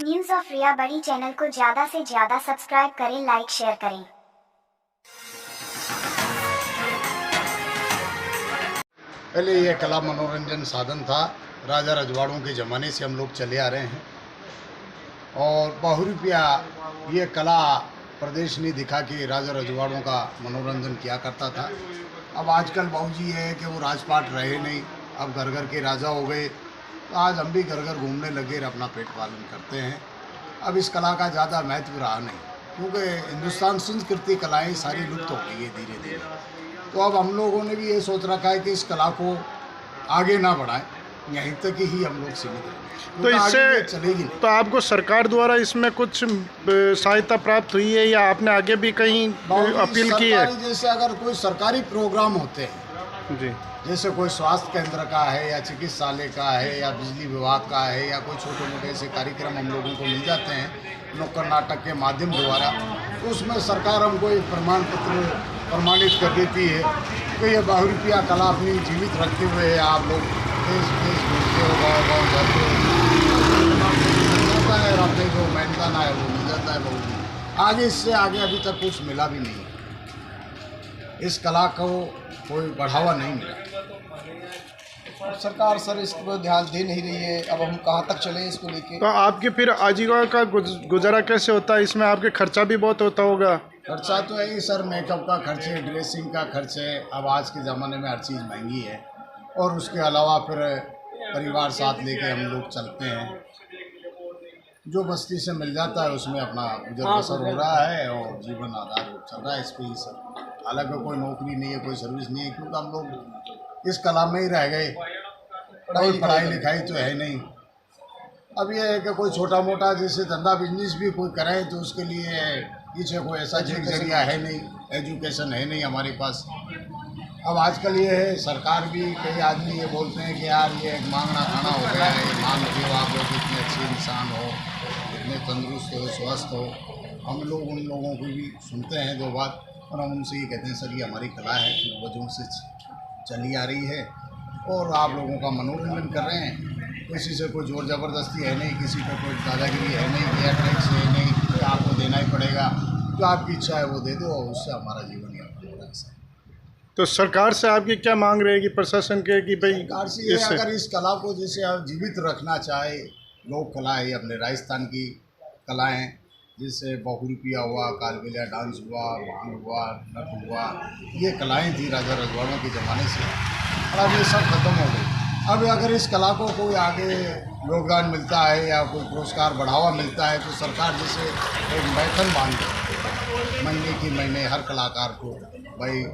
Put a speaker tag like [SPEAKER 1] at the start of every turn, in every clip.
[SPEAKER 1] News of रिया बड़ी channel को ज़्यादा से ज़्यादा सब्सक्राइब करें, लाइक शेयर करें।
[SPEAKER 2] पहले ये कला मनोरंजन साधन था, राजा रजवाड़ों के ज़माने से हम लोग चले आ रहे हैं। और बहुरूपिया ये कला प्रदेश ने दिखा कि राजा रजवाड़ों का मनोरंजन किया करता था। अब आजकल बाबूजी है कि वो राजपाट रहे नहीं, अब घर घर के राजा हो गए, तो आज हम भी घर घर घूमने लगे और अपना पेट पालन करते हैं। अब इस कला का ज़्यादा महत्व रहा नहीं, क्योंकि हिंदुस्तान संस्कृति कलाएँ सारी लुप्त हो गई है धीरे धीरे। तो अब हम लोगों ने भी ये सोच रखा है कि इस कला को आगे ना बढ़ाएं, यहीं तक ही हम लोग सीमित रहें,
[SPEAKER 3] तो इससे
[SPEAKER 2] चलेगी नहीं।
[SPEAKER 3] तो आपको सरकार द्वारा इसमें कुछ सहायता प्राप्त हुई है या आपने आगे भी कहीं अपील की है?
[SPEAKER 2] जैसे अगर कोई सरकारी प्रोग्राम होते हैं
[SPEAKER 3] जी,
[SPEAKER 2] जैसे कोई स्वास्थ्य केंद्र का है या चिकित्सालय का है या बिजली विभाग का है या कोई छोटे मोटे ऐसे कार्यक्रम हम लोगों को मिल जाते हैं नुक्कड़ नाटक के माध्यम द्वारा, तो उसमें सरकार हमको एक प्रमाण पत्र प्रमाणित कर देती है कि ये बहुरूपिया कला अपनी जीवित रखते हुए आप लोग देश देश घूमते हो, गाँव गाँव जाते हो, जाता है और अपने जो मेहनताना है वो मिल जाता है। बहुत आगे इससे आगे अभी तक कुछ मिला भी नहीं है, इस कला को कोई बढ़ावा नहीं मिला।
[SPEAKER 4] सरकार सर इस पर ध्यान दे नहीं रही है। अब हम कहाँ तक चलें इसको लेके?
[SPEAKER 3] तो आपके फिर आजीविका का गुजारा कैसे होता है? इसमें आपके खर्चा भी बहुत होता होगा।
[SPEAKER 2] खर्चा तो है ही सर, मेकअप का खर्च है, ड्रेसिंग का खर्च है, अब आज के ज़माने में हर चीज़ महंगी है। और उसके अलावा फिर परिवार साथ लेके हम लोग चलते हैं, जो बस्ती से मिल जाता है उसमें अपना गुजर बसर हो रहा है और जीवन आधार चल रहा है इस पर ही सर। हालांकि कोई नौकरी नहीं है, कोई सर्विस नहीं है, क्योंकि हम लोग इस कला में ही रह गए, कोई पढ़ाई लिखाई तो है नहीं। अब ये है कि कोई छोटा मोटा जैसे धंधा बिजनेस भी कोई करें तो उसके लिए पीछे कोई ऐसा जरिया है नहीं, एजुकेशन है नहीं हमारे पास। अब आजकल ये है, सरकार भी कई आदमी ये बोलते हैं कि यार ये एक मांगना खाना हो गया है, मान लो आप लोग इतने अच्छे इंसान हो, इतने तंदुरुस्त हो, स्वस्थ हो। हम लोग उन लोगों को भी सुनते हैं दो बात, और हम उनसे ये कहते हैं सर ये हमारी कला है, पूर्वजों से चली आ रही है और आप लोगों का मनोरंजन कर रहे हैं। किसी से कोई जोर ज़बरदस्ती है नहीं, किसी पर कोई दादागिरी है नहीं, या टैक्स है नहीं कि आपको देना ही पड़ेगा, जो आपकी इच्छा है वो दे दो और उससे हमारा जीवन यापन हो रहा है।
[SPEAKER 3] तो सरकार से आपकी क्या मांग रहेगी, प्रशासन के, कि भाई
[SPEAKER 2] सरकार से ये अगर इस कला को जैसे आप जीवित रखना चाहे, लोक कला है अपने राजस्थान की कलाएँ, जैसे बहुरूपिया हुआ, कालबेलिया डांस हुआ, भांग हुआ, नट हुआ, ये कलाएँ थी राजा रजवाड़ों के ज़माने से, और अब ये सब खत्म हो गई। अब अगर इस कला को कोई आगे योगदान मिलता है या कोई पुरस्कार बढ़ावा मिलता है तो सरकार जैसे एक वेतन बांध दे महीने की महीने हर कलाकार को भाई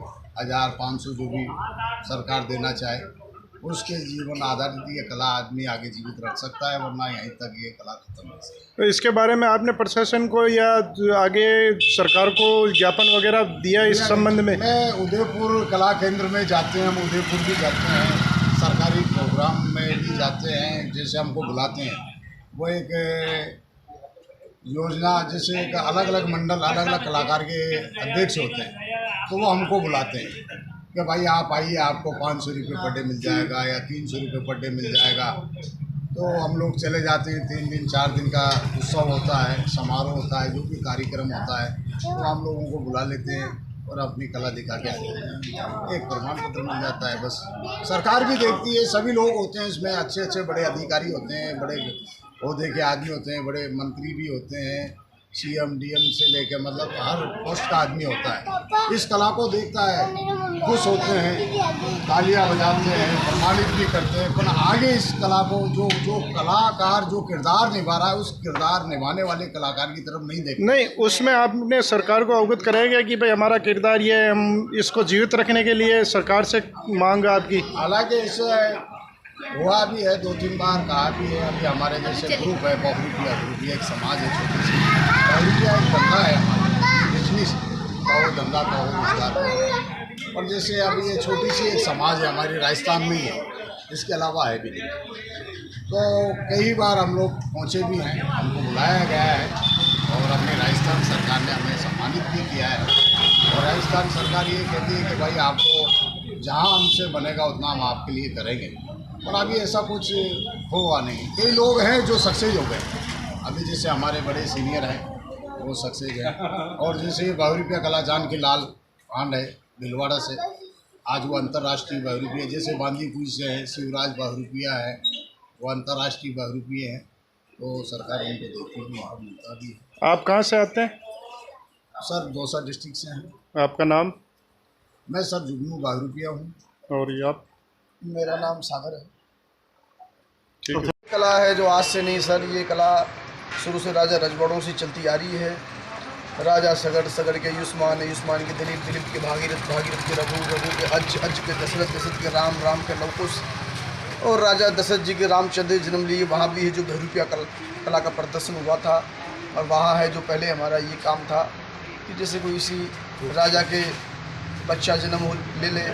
[SPEAKER 2] 1500 जो भी सरकार देना चाहे, उसके जीवन आधारित ये कला आदमी आगे जीवित रख सकता है, वरना यहीं तक ये कला खत्म हो सकती है।
[SPEAKER 3] तो इसके बारे में आपने प्रशासन को या आगे सरकार को ज्ञापन वगैरह दिया इस संबंध में?
[SPEAKER 2] मैं उदयपुर कला केंद्र में जाते हैं, हम उदयपुर भी जाते हैं, सरकारी प्रोग्राम में भी जाते हैं, जैसे हमको बुलाते हैं, वो एक योजना जैसे एक अलग अलग मंडल अलग अलग कलाकार के अध्यक्ष होते हैं, तो वो हमको बुलाते हैं कि भाई आप आइए, आपको 500 रुपये पर डे मिल जाएगा या 300 रुपये पर डे मिल जाएगा। तो हम लोग चले जाते हैं, 3 दिन 4 दिन का उत्सव होता है, समारोह होता है, जो भी कार्यक्रम होता है, तो हम लोगों को बुला लेते हैं और अपनी कला दिखा के आते हैं, एक प्रमाण पत्र मिल जाता है। बस सरकार भी देखती है, सभी लोग होते हैं इसमें, अच्छे अच्छे बड़े अधिकारी होते हैं, बड़े ओहदे के आदमी होते हैं, बड़े मंत्री भी होते हैं, CM DM से लेकर मतलब हर पोस्ट का आदमी होता है, इस कला को देखता है, खुश होते हैं, तालियां बजाते हैं, प्रमाणित भी करते हैं। पर आगे इस कला को जो कलाकार जो किरदार निभा रहा है, उस किरदार निभाने वाले कलाकार की तरफ नहीं देखते।
[SPEAKER 3] नहीं, उसमें आपने सरकार को अवगत कराया कि भाई हमारा किरदार ये है, हम इसको जीवित रखने के लिए सरकार से मांग आपकी? हालांकि
[SPEAKER 2] इससे हुआ भी है, 2-3 बार कहा भी है। अभी हमारे जैसे ग्रुप है, बहुरूपिया ग्रुप, एक समाज है छोटी सी, बहुरूपिया एक धंधा है हमारा, बिजनेस का वो धंधा का वो रोजगार है। और जैसे अभी ये छोटी सी एक समाज है हमारे राजस्थान में ही है, इसके अलावा है भी नहीं। तो कई बार हम लोग पहुँचे भी हैं, हमको बुलाया गया है और अपने राजस्थान सरकार ने हमें सम्मानित भी किया है। और राजस्थान सरकार ये कहती है कि भाई आपको जहाँ हमसे बनेगा उतना हम आपके लिए करेंगे, और अभी ऐसा कुछ हुआ नहीं। कई लोग हैं जो सक्सेस हो गए, अभी जैसे हमारे बड़े सीनियर हैं वो सक्सेस है, और जैसे बहुरूपिया कला जान के लाल पांड है भिलवाड़ा से, आज वो अंतर्राष्ट्रीय बहुरूपिया, जैसे बांदीकुई से है शिवराज बहुरूपिया है, वो अंतर्राष्ट्रीय बहुरूपिये हैं, तो सरकार उनको देखती भी वहाँ मिलता भी है।
[SPEAKER 3] आप कहाँ से आते हैं?
[SPEAKER 2] सर दौसा डिस्ट्रिक्ट से हैं।
[SPEAKER 3] आपका नाम?
[SPEAKER 2] मैं सर जुगनू बहुरूपिया हूँ।
[SPEAKER 3] और ये आप?
[SPEAKER 4] मेरा नाम सागर है।
[SPEAKER 3] ठीक है।
[SPEAKER 4] कला है जो आज से नहीं सर, ये कला शुरू से राजा रजवाड़ों से चलती आ रही है। राजा सगड़ के युष्मान है, युष्मान के दिलीप के भागीरथ के रघु के अज के दशरथ के राम के लवकुश, और राजा दशरथ जी के रामचंद्र जन्म लिए वहाँ भी है जो बहुरूपिया कला का प्रदर्शन हुआ था। और वहाँ है जो पहले हमारा ये काम था कि जैसे कोई इसी राजा के बच्चा जन्म ले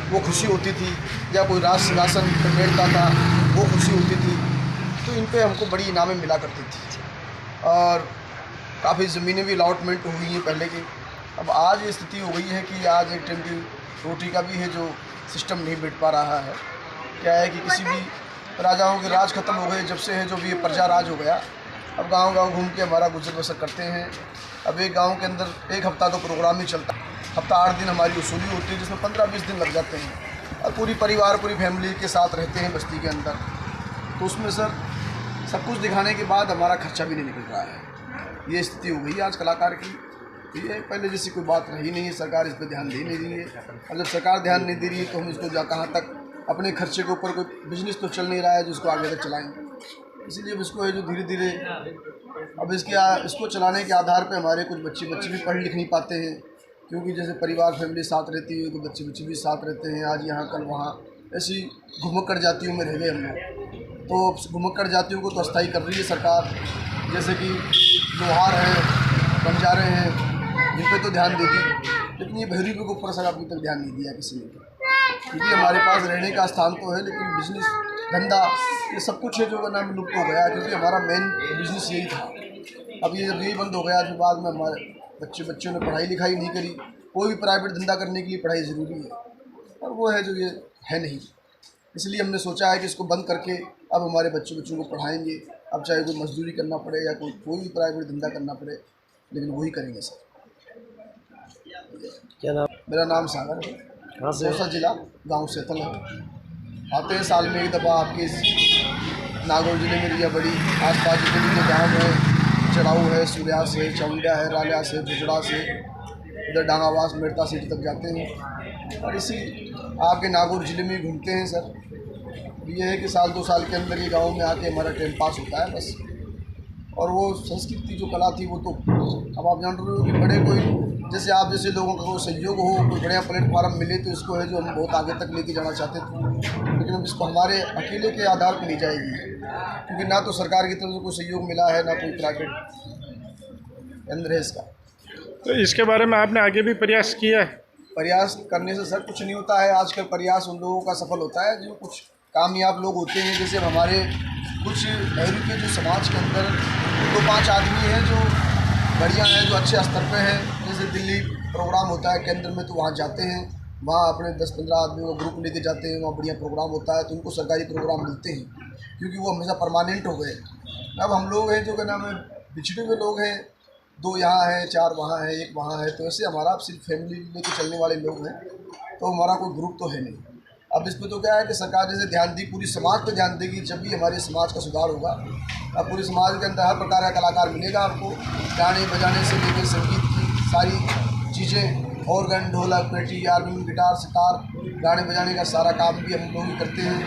[SPEAKER 4] वो खुशी होती थी, या कोई राज सिंहासन पर बैठता था वो खुशी होती थी, तो इन पे हमको बड़ी इनामें मिला करती थी। और काफ़ी ज़मीनें भी अलॉटमेंट हुई हैं पहले की। अब आज ये स्थिति हो गई है कि आज एक टाइम की रोटी का भी है जो सिस्टम नहीं बैठ पा रहा है। क्या है कि किसी भी राजाओं के राज खत्म हो गए जब से है, जो भी प्रजा राज हो गया। अब गांव घूम के हमारा गुजर बसर करते हैं। अब एक गांव के अंदर एक हफ्ता तो प्रोग्राम ही चलता है, हफ्ता 8 दिन हमारी वसूली होती है, जिसमें 15-20 दिन लग जाते हैं, और पूरी फैमिली के साथ रहते हैं बस्ती के अंदर। तो उसमें सर सब कुछ दिखाने के बाद हमारा खर्चा भी नहीं निकल रहा है। ये स्थिति हो गई है आज कलाकार की। ये पहले जैसी कोई बात रही नहीं है, सरकार इस पर ध्यान दे नहीं रही है। और जब सरकार ध्यान नहीं दे रही है तो हम इसको कहाँ तक अपने खर्चे के ऊपर कोई बिजनेस तो चल नहीं रहा है जो इसको आगे तक चलाएंगे। इसीलिए अब इसको है जो धीरे धीरे अब इसको चलाने के आधार पे हमारे कुछ बच्चे भी पढ़ लिख नहीं पाते हैं, क्योंकि जैसे परिवार फैमिली साथ रहती है तो बच्चे भी साथ रहते हैं, आज यहाँ कल वहाँ, ऐसी घुमक्कड़ जातियों में रह गए हम लोग। तो घुमक्कड़ जातियों को तो अस्थायी कर रही है सरकार, जैसे कि लोहार हैं, बंजारे हैं, जिन पर तो ध्यान देती, लेकिन ये बहुरूपियों के ऊपर सर अभी तक ध्यान नहीं दिया किसी ने। क्योंकि हमारे पास रहने का स्थान तो है, लेकिन बिजनेस धंधा ये सब कुछ है जो नाम लुप्त हो गया, क्योंकि हमारा मेन बिजनेस यही था। अब ये जब यही बंद हो गया, फिर बाद में हमारे बच्चों ने पढ़ाई लिखाई नहीं करी। कोई भी प्राइवेट धंधा करने के लिए पढ़ाई ज़रूरी है, और वो है जो ये है नहीं। इसलिए हमने सोचा है कि इसको बंद करके अब हमारे बच्चों को पढ़ाएंगे। अब चाहे कोई मजदूरी करना पड़े या कोई भी प्राइवेट धंधा करना पड़े, लेकिन वही करेंगे सर।
[SPEAKER 5] क्या नाम?
[SPEAKER 4] मेरा नाम सागर है, दौसा जिला, गांव सेतल है। आते हैं साल में एक दफ़ा आपके इस नागौर जिले में रिया बड़ी, आसपास जितने भी गाँव है, चढ़ाऊ है, सूर्यास है, चौंडा है, रालिया से, बुजड़ा से, इधर डांगावास मेड़ता सिटी तक जाते हैं। और इसी आपके नागौर जिले में घूमते हैं सर। ये है कि साल 2 साल के अंदर ये गांव में आके हमारा टाइम पास होता है बस। और वो संस्कृति जो कला थी वो तो अब आप जान रहे हो कि बड़े कोई जैसे आप जैसे लोगों का कोई सहयोग हो, कोई बढ़िया प्लेटफार्म मिले तो इसको है जो हम बहुत आगे तक लेके जाना चाहते थे, लेकिन अब इसको हमारे अकेले के आधार पर नहीं जाएगी, क्योंकि ना तो सरकार की तरफ से कोई सहयोग मिला है, ना कोई प्राइवेट अंदर है इसका।
[SPEAKER 3] तो इसके बारे में आपने आगे भी प्रयास किया है?
[SPEAKER 4] प्रयास करने से सर कुछ नहीं होता है। आजकल प्रयास उन लोगों का सफल होता है जो कुछ कामयाब लोग होते हैं। जैसे हमारे कुछ बहुरूपिया जो समाज के अंदर 2-5 आदमी हैं जो बढ़िया हैं, जो अच्छे स्तर पे हैं। जैसे दिल्ली प्रोग्राम होता है केंद्र में, तो वहाँ जाते हैं, वहाँ अपने 10-15 आदमियों का ग्रुप लेके जाते हैं, वहाँ बढ़िया प्रोग्राम होता है, तो उनको सरकारी प्रोग्राम मिलते हैं, क्योंकि वो हमेशा परमानेंट हो गए। अब हम लोग हैं जो क्या नाम है, पिछड़े हुए लोग हैं, 2 यहाँ हैं, 4 वहाँ हैं, 1 वहाँ है, तो ऐसे हमारा सिर्फ फैमिली लेके चलने वाले लोग हैं, तो हमारा कोई ग्रुप तो है नहीं। अब इस पर तो क्या है कि सरकार जैसे ध्यान दी, पूरी समाज पे ध्यान देगी, जब भी हमारे समाज का सुधार होगा। अब पूरी समाज के अंदर हर प्रकार का कलाकार मिलेगा आपको, गाने बजाने से लेकर संगीत की सारी चीज़ें, ऑर्गन, ढोलक, पेटी, हारमोनियम, गिटार, सितार, गाने बजाने का सारा काम भी हम लोग ही करते हैं।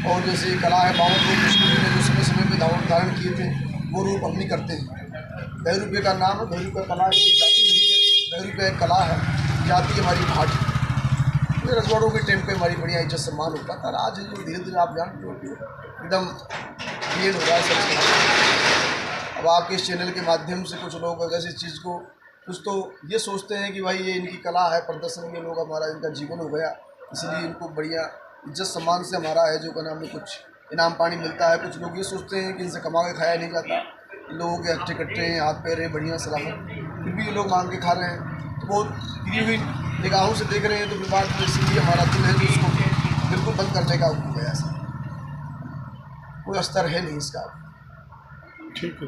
[SPEAKER 4] और जैसे कला है 52 रूप विष्णु जी ने जो समय में धारण किए थे, वो रूप हम ही करते हैं। बहुरूपिया का नाम है, बहुरूपिया कला जाति नहीं है, बहुरूपिया कला है, जाति हमारी भाटी। रजवाड़ों के टाइम पे हमारी बढ़िया इज्जत सम्मान होता था। आज जो धीरे धीरे आप जानते हो एकदम क्लियर हो रहा है सब। अब आपके इस चैनल के माध्यम से कुछ लोग अगर इस चीज़ को कुछ तो ये सोचते हैं कि भाई ये इनकी कला है, प्रदर्शन में लोग हमारा इनका जीवन हो गया, इसलिए इनको बढ़िया इज्जत सम्मान से हमारा है जो का नाम में कुछ इनाम पानी मिलता है। कुछ लोग ये सोचते हैं कि इनसे कमा के खाया नहीं जाता, लोगों के हट्टे कट्टे हैं, हाथ पैर हैं, बढ़िया सलामत, फिर भी ये लोग मांग के खा रहे हैं। तो बहुत गिरी हुई निगाहों से देख रहे हैं, तो फिर बात में इसीलिए हमारा दिल है कि इसको बिल्कुल बंद करने का हो गया। कोई स्तर है नहीं इसका।
[SPEAKER 3] ठीक है।